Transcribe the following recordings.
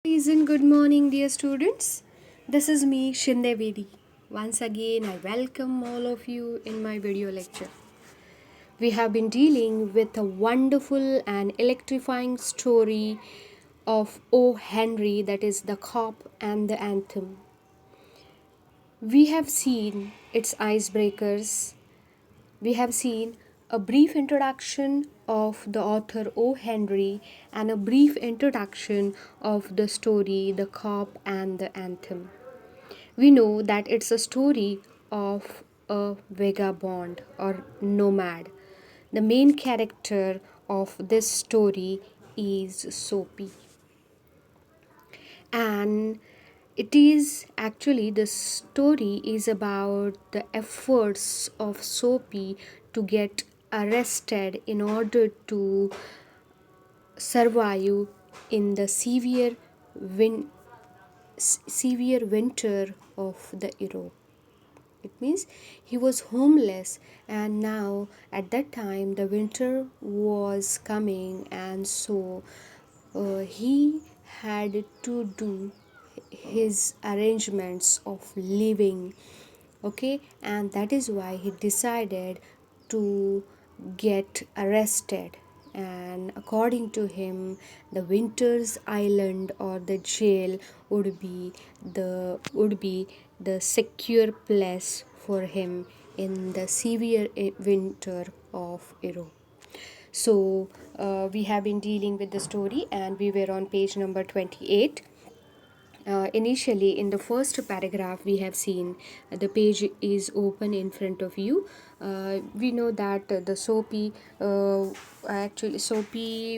Pleasant good morning, dear students. This is me, Shinde Vedi. Once again, I welcome all of you in my video lecture. We have been dealing with a wonderful and electrifying story of O. Henry, that is the cop and the anthem. We have seen its icebreakers. We have seen a brief introduction of the author O. Henry and a brief introduction of the story The Cop and the Anthem. We know that it's a story of a vagabond or nomad. The main character of this story is Soapy, and it is actually the story is about the efforts of Soapy to get arrested in order to survive in the win- severe winter of the Europe. It means he was homeless, and now at that time the winter was coming, and so he had to do his arrangements of living. Okay, and that is why he decided to get arrested, and according to him the winter's island or the jail would be the secure place for him in the severe winter of Europe. So we have been dealing with the story, and we were on page number 28. Initially, in the first paragraph, we have seen the page is open in front of you. We know that the Soapy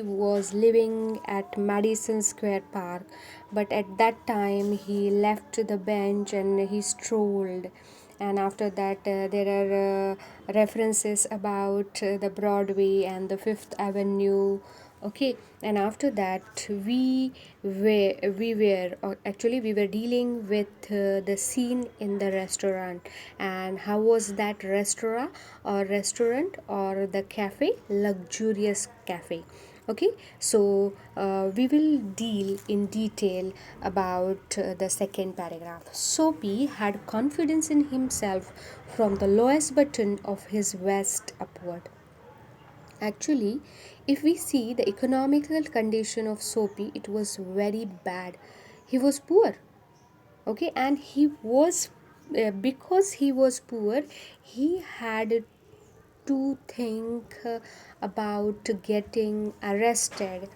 was living at Madison Square Park, but at that time he left the bench and he strolled. And after that, there are references about the Broadway and the Fifth Avenue. Okay, and after that we were dealing with the scene in the restaurant, and how was that restaurant or the cafe, luxurious cafe. Okay, so we will deal in detail about the second paragraph. Soapy had confidence in himself from the lowest button of his vest upward. Actually, if we see the economical condition of Soapy, it was very bad. He was poor, okay, and he was because he was poor, he had to think about getting arrested.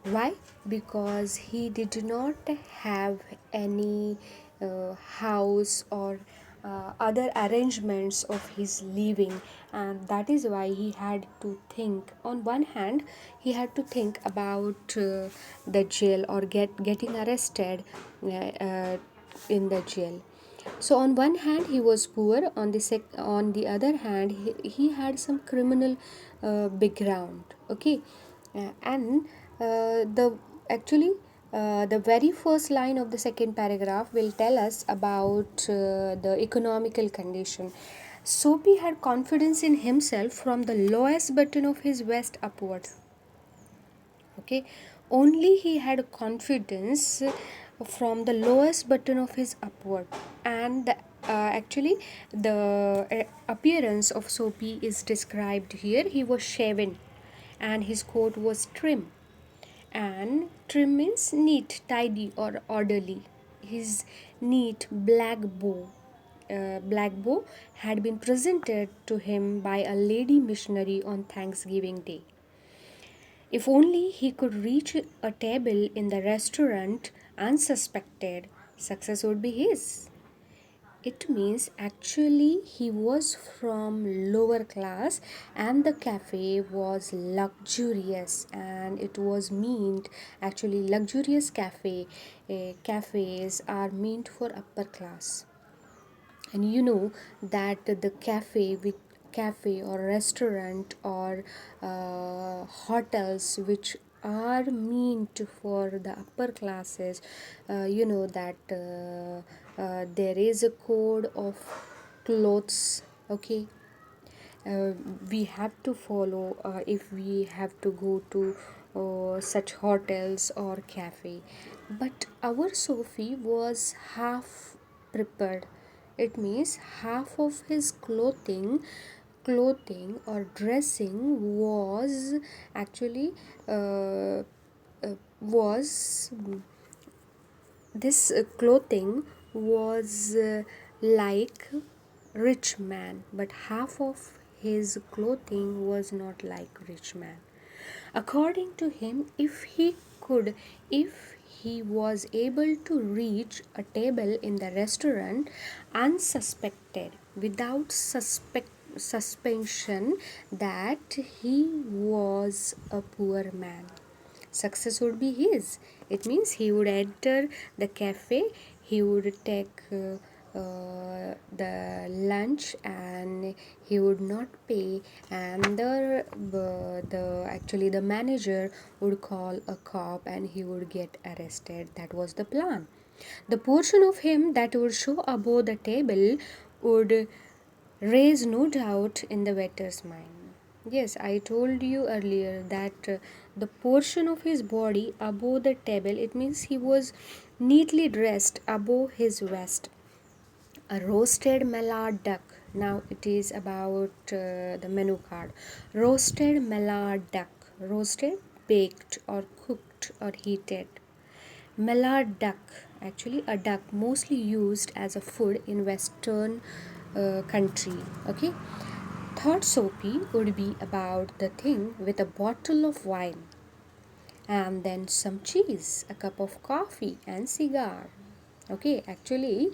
Why? Because he did not have any house or other arrangements of his living, and that is why he had to think. On one hand, he had to think about the jail or getting arrested in the jail. So on one hand he was poor, on the other hand he had some criminal background. Okay, and the actually the very first line of the second paragraph will tell us about the economical condition. Soapy had confidence in himself from the lowest button of his vest upwards. Okay, only he had confidence from the lowest button of his upward, and actually the appearance of Soapy is described here. He was shaven and his coat was trim, and trim means neat, tidy or orderly. His neat black bow had been presented to him by a lady missionary on Thanksgiving Day. If only he could reach a table in the restaurant unsuspected, success would be his. It means actually he was from lower class, and the cafe was luxurious, and it was meant actually luxurious cafes are meant for upper class. And you know that the cafe or restaurant or hotels which are meant for the upper classes, you know that there is a code of clothes. Okay, we have to follow if we have to go to such hotels or cafe. But our Sophie was half prepared. It means half of his clothing or dressing was actually uh, was this clothing was like rich man, but half of his clothing was not like rich man. According to him, if he was able to reach a table in the restaurant unsuspected, without suspension that he was a poor man, success would be his. It means he would enter the cafe, he would take the lunch, and he would not pay, and the actually the manager would call a cop and he would get arrested. That was the plan. The portion of him that would show above the table would raise no doubt in the waiter's mind. Yes, I told you earlier that the portion of his body above the table, it means he was neatly dressed above his vest. A roasted mallard duck. Now it is about the menu card. Roasted mallard duck. Roasted, baked, or cooked or heated. Mallard duck, actually a duck mostly used as a food in western country. Okay, thought Soapy would be about the thing with a bottle of wine and then some cheese, a cup of coffee, and cigar. Okay, actually,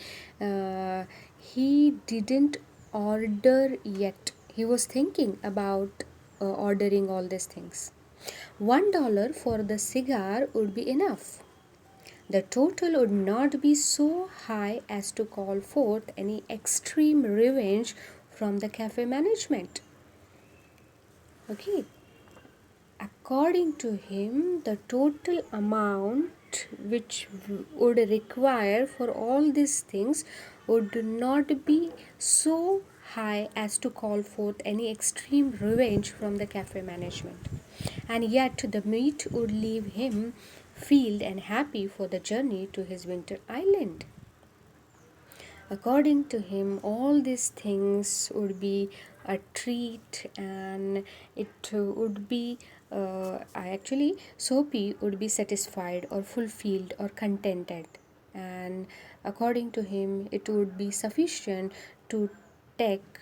he didn't order yet. He was thinking about ordering all these things. $1 for the cigar would be enough. The total would not be so high as to call forth any extreme revenge from the cafe management. Okay, according to him, the total amount which would require for all these things would not be so high as to call forth any extreme revenge from the cafe management. And yet, the meat would leave him filled and happy for the journey to his winter island. According to him, all these things would be a treat, and it would be actually Soapy would be satisfied or fulfilled or contented, and according to him, it would be sufficient to take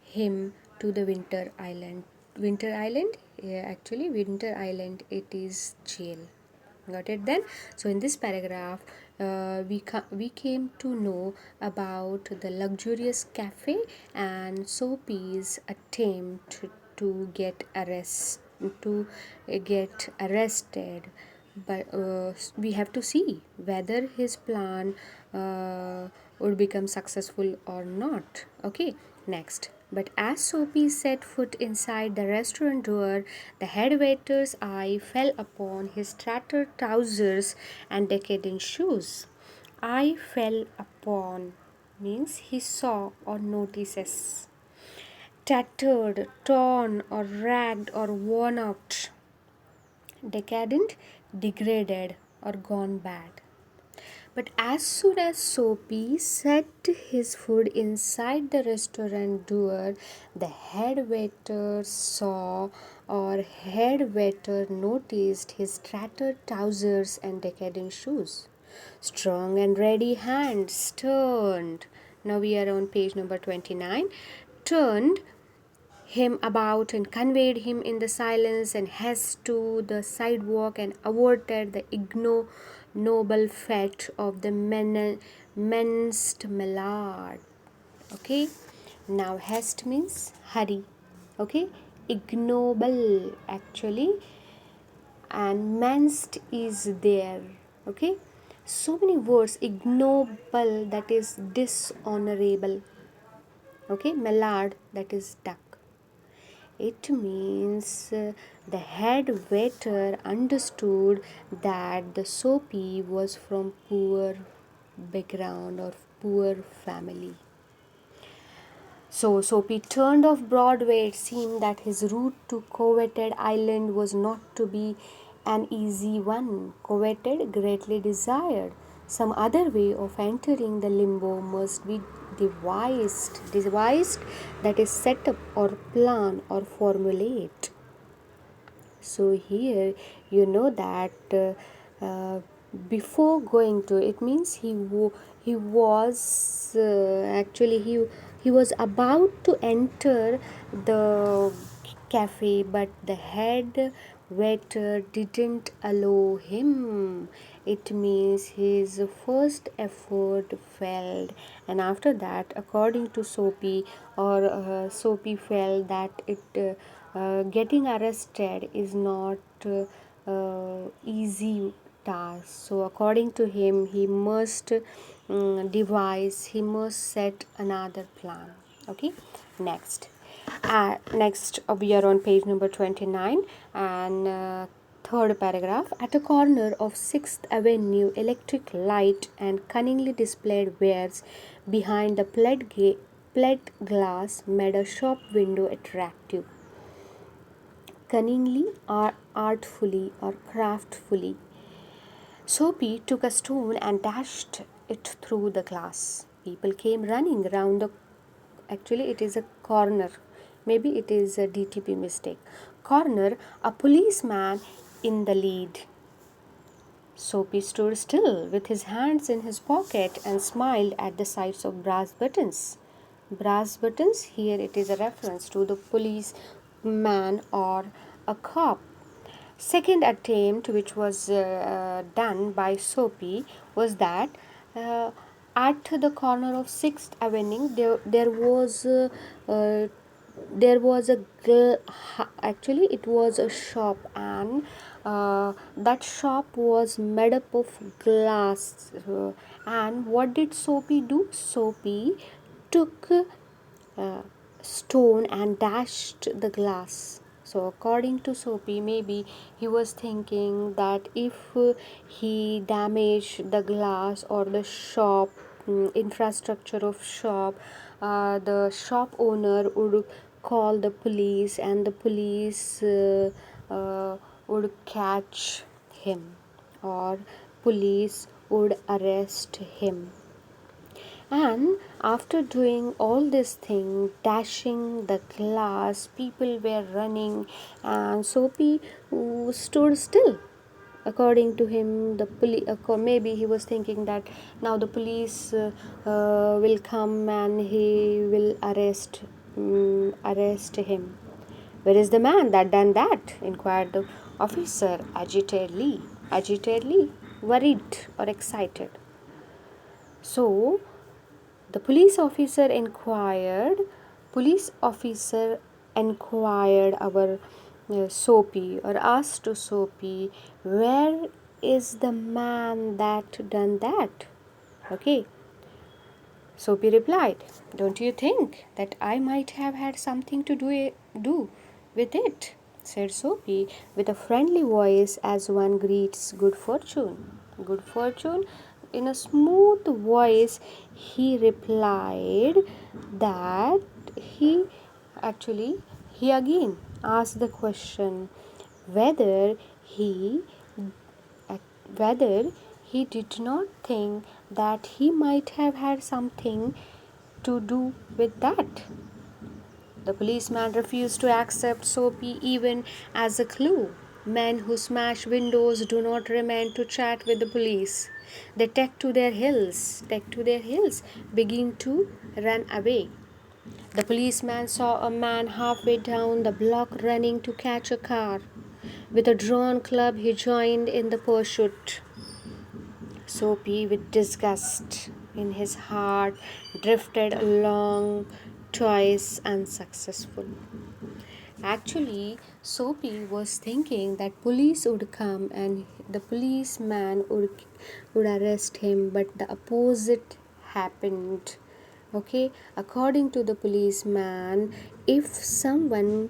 him to the winter island. Winter island, yeah, actually, winter island, it is jail. Got it then? So in this paragraph, we came to know about the luxurious cafe and Soapy's attempt to get arrested. But we have to see whether his plan would become successful or not. Okay, next. But as Soapy set foot inside the restaurant door, the head waiter's eye fell upon his tattered trousers and decadent shoes. Eye fell upon means he saw or notices. Tattered, torn, or ragged, or worn out. Decadent, degraded, or gone bad. But as soon as Soapy set his foot inside the restaurant door, the head waiter saw or head waiter noticed his tattered trousers and decadent shoes. Strong and ready hands turned. Now we are on page number 29. Turned him about and conveyed him in the silence and haste to the sidewalk and averted the ignoble fate of the menaced mallard. Okay, now haste means hurry. Okay, ignoble actually, and menaced is there. Okay, so many words. Ignoble, that is dishonorable. Okay, mallard, that is duck. It means the head waiter understood that the Soapy was from poor background or poor family. So Soapy turned off Broadway. It seemed that his route to coveted island was not to be an easy one. Coveted, greatly desired. Some other way of entering the limbo must be devised, that is set up or plan or formulate. So here you know that before going to it means he was actually he was about to enter the cafe, but the head waiter didn't allow him. It means his first effort failed, and after that, according to Soapy, Soapy felt that getting arrested is not easy task. So according to him, he must set another plan. Okay, next. We are on page number 29 and third paragraph. At a corner of 6th Avenue, electric light and cunningly displayed wares behind the plate glass made a shop window attractive. Cunningly or artfully or craftfully, Soapy took a stone and dashed it through the glass. People came running round the. Actually, it is a corner. Maybe it is a DTP mistake. Corner, a policeman in the lead. Soapy stood still with his hands in his pocket and smiled at the sights of brass buttons. Brass buttons, here it is a reference to the policeman or a cop. Second attempt, which was done by Soapy, was that uh, at the corner of 6th Avenue, uh, there was a actually it was a shop, and that shop was made up of glass. And what did Soapy do? Soapy took stone and dashed the glass. So according to Soapy, maybe he was thinking that if he damaged the glass or the shop infrastructure of shop, the shop owner would call the police, and the police would catch him, or police would arrest him. And after doing all this thing, dashing the glass, people were running, and Soapy stood still. According to him, the maybe he was thinking that now the police will come and he will arrest him. Where is the man that done that? Inquired the officer agitedly, worried or excited. So the police officer inquired our Soapy, or asked to Soapy, where is the man that done that? Okay. Soapy replied, don't you think that I might have had something to do with it? Said Soapy with a friendly voice, as one greets good fortune. Good fortune? In a smooth voice, he replied that he actually he again asked the question whether he whether he did not think that he might have had something to do with that. The policeman refused to accept Soapy even as a clue. Men who smash windows do not remain to chat with the police. They take to their heels, begin to run away. The policeman saw a man halfway down the block running to catch a car. With a drawn club, he joined in the pursuit. Soapy, with disgust in his heart, drifted along, twice unsuccessful. Actually, Soapy was thinking that police would come and the policeman would arrest him, but the opposite happened. Okay, according to the policeman, if someone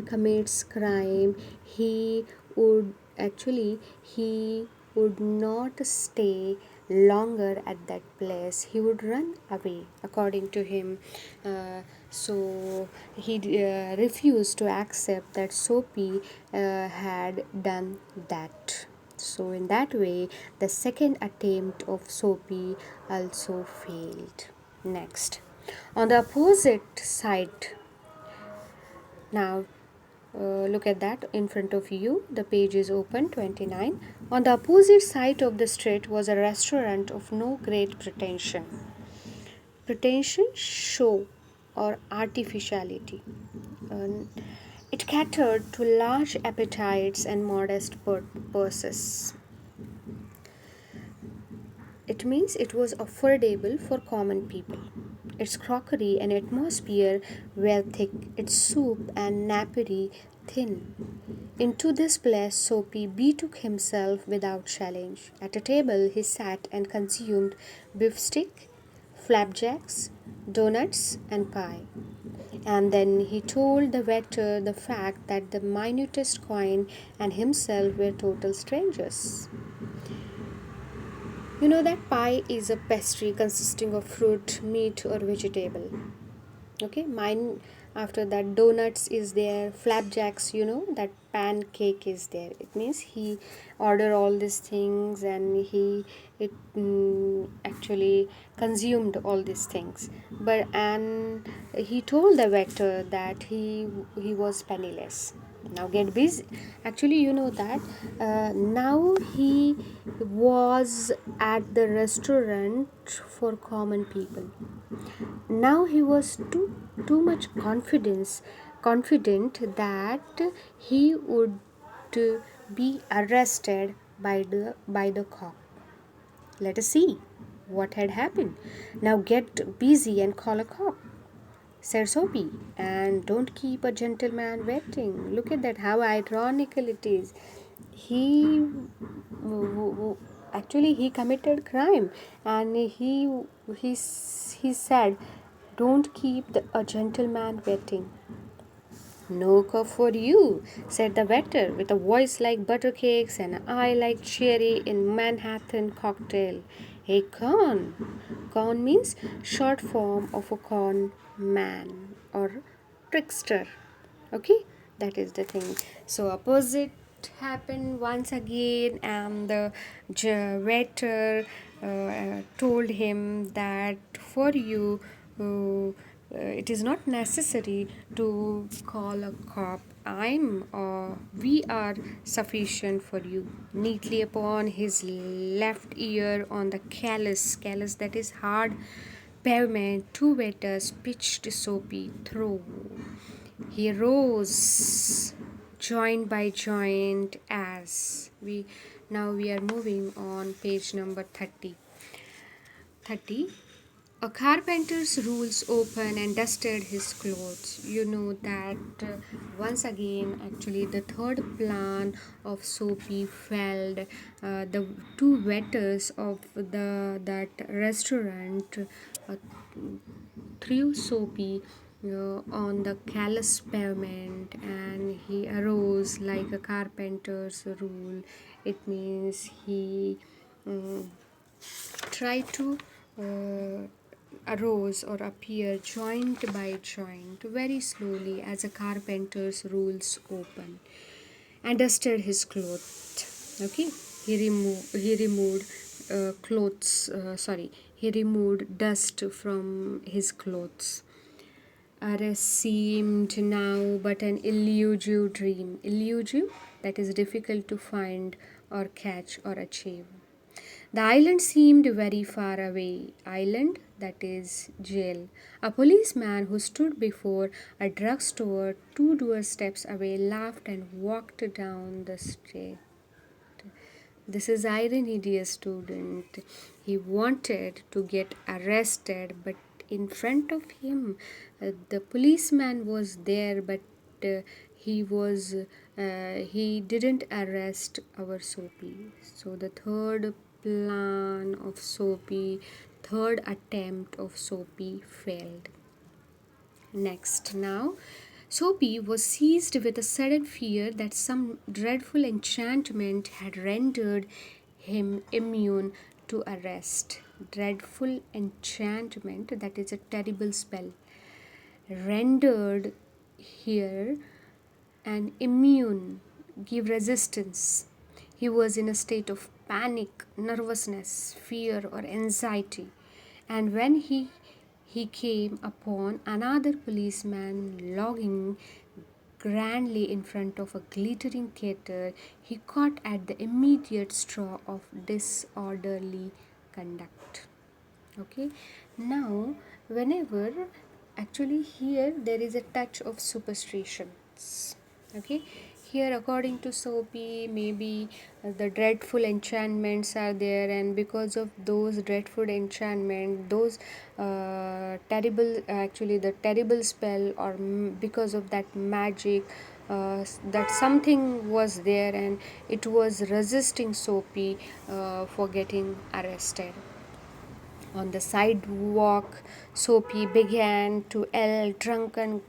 commits crime, he would he would not stay longer at that place, he would run away, according to him. So he refused to accept that Soapy had done that. So, in that way, the second attempt of Soapy also failed. Next, on the opposite side, now look at that in front of you. The page is open 29. On the opposite side of the street was a restaurant of no great pretension, show, or artificiality. It catered to large appetites and modest purses. It means it was affordable for common people. Its crockery and atmosphere were thick, its soup and napery thin. Into this place Soapy betook himself without challenge. At a table he sat and consumed beefsteak, flapjacks, donuts, and pie. And then he told the waiter the fact that the minutest coin and himself were total strangers. You know that pie is a pastry consisting of fruit, meat, or vegetable. Okay, mine after that donuts is there, flapjacks, that pancake is there. It means he ordered all these things and he actually consumed all these things. But and he told the waiter that he was penniless. Now get busy. Actually, you know that now he was at the restaurant for common people. Now he was too much confident that he would be arrested by the cop. Let us see what had happened. Now get busy and call a cop, said Soapy, and don't keep a gentleman waiting. Look at that, how ironical it is. He actually he committed crime, and he said, "Don't keep a gentleman waiting." "No cup for you," said the waiter, with a voice like buttercakes and an eye like cherry in Manhattan cocktail. "Hey, con." Con means short form of a con man or trickster. Okay, that is the thing. So opposite happened once again, and the waiter told him that for you it is not necessary to call a cop. We are sufficient for you. Neatly upon his left ear, on the callous that is hard pavement, two waiters pitched Soapy through. He rose joint by joint as we are moving on page number 30. A carpenter's rules open and dusted his clothes. You know that once again, actually, the third plan of Soapy failed. The two waiters of that restaurant threw Soapy on the callous pavement, and he arose like a carpenter's rule. It means he tried to arose or appear joint by joint very slowly as a carpenter's rules open, and dusted his clothes. Okay, he removed dust from his clothes. Arrest seemed now but an elusive dream. Elusive, that is difficult to find or catch or achieve. The island seemed very far away. Island, that is jail. A policeman who stood before a drugstore 2 doorsteps away laughed and walked down the street. This is irony, dear student. He wanted to get arrested, but in front of him, the policeman was there, but uh, he didn't arrest our Soapy. So the third plan of Soapy, third attempt of Soapy failed. Next, now, Soapy was seized with a sudden fear that some dreadful enchantment had rendered him immune to arrest. Dreadful enchantment, that is a terrible spell, rendered here and immune, give resistance. He was in a state of panic, nervousness, fear, or anxiety. And when he came upon another policeman logging grandly in front of a glittering theater, he caught at the immediate straw of disorderly conduct. Okay, now whenever, actually here there is a touch of superstitions. Okay, here according to Soapy, maybe the dreadful enchantments are there, and because of those dreadful enchantment, those terrible, actually the terrible spell, or because of that magic, that something was there and it was resisting Soapy for getting arrested. On the sidewalk, Soapy began to yell drunken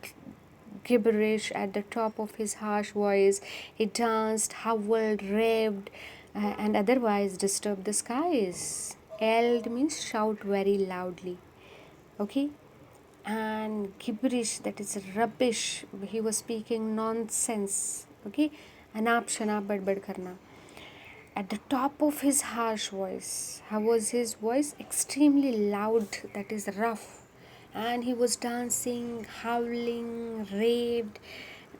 gibberish at the top of his harsh voice. He danced, howled, raved, and otherwise disturbed the skies. Yelled means shout very loudly. Okay? And gibberish, that is rubbish. He was speaking nonsense. Okay? Anap shanap badbad karna at the top of his harsh voice. How was his voice? Extremely loud, that is rough. And he was dancing, howling, raved.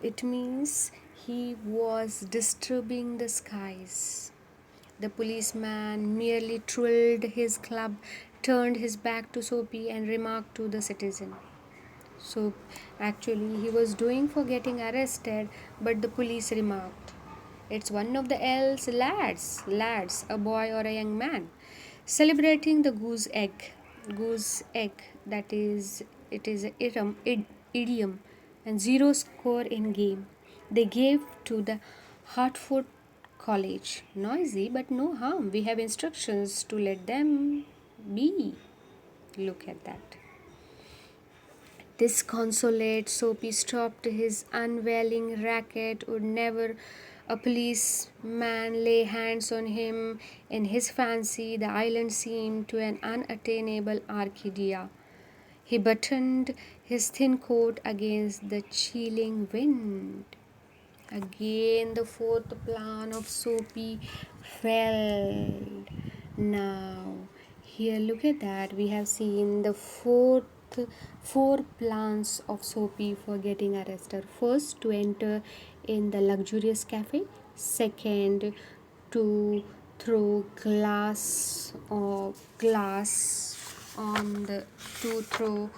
It means he was disturbing the skies. The policeman merely twirled his club, turned his back to Soapy, and remarked to the citizen. So, actually, he was doing for getting arrested, but the police remarked, "It's one of the elves, lads, a boy or a young man, celebrating the goose egg." Goose egg, that is, it is an idiom, and zero score in game. They gave to the Hartford College. Noisy, but no harm. We have instructions to let them be. Look at that. Disconsolate, Soapy stopped his unwilling racket. Would never a policeman lay hands on him. In his fancy, the island seemed to an unattainable Arcadia. He buttoned his thin coat against the chilling wind. Again, the fourth plan of Soapy failed. Now, here look at that. We have seen the four plans of Soapy for getting arrested. First, to enter in the luxurious cafe. Second, to throw glass on the to throw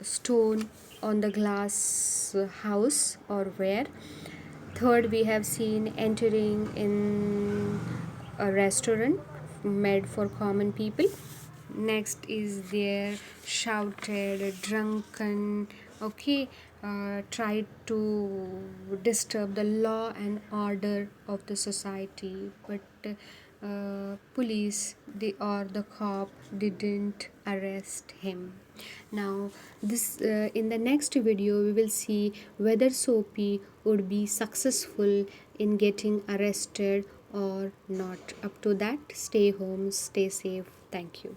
stone on the glass house or where. Third, we have seen entering in a restaurant made for common people. Next is there shouted, drunken, okay, tried to disturb the law and order of the society, but police or the cop didn't arrest him. Now, this in the next video we will see whether Soapy would be successful in getting arrested or not. Up to that, stay home, stay safe. Thank you.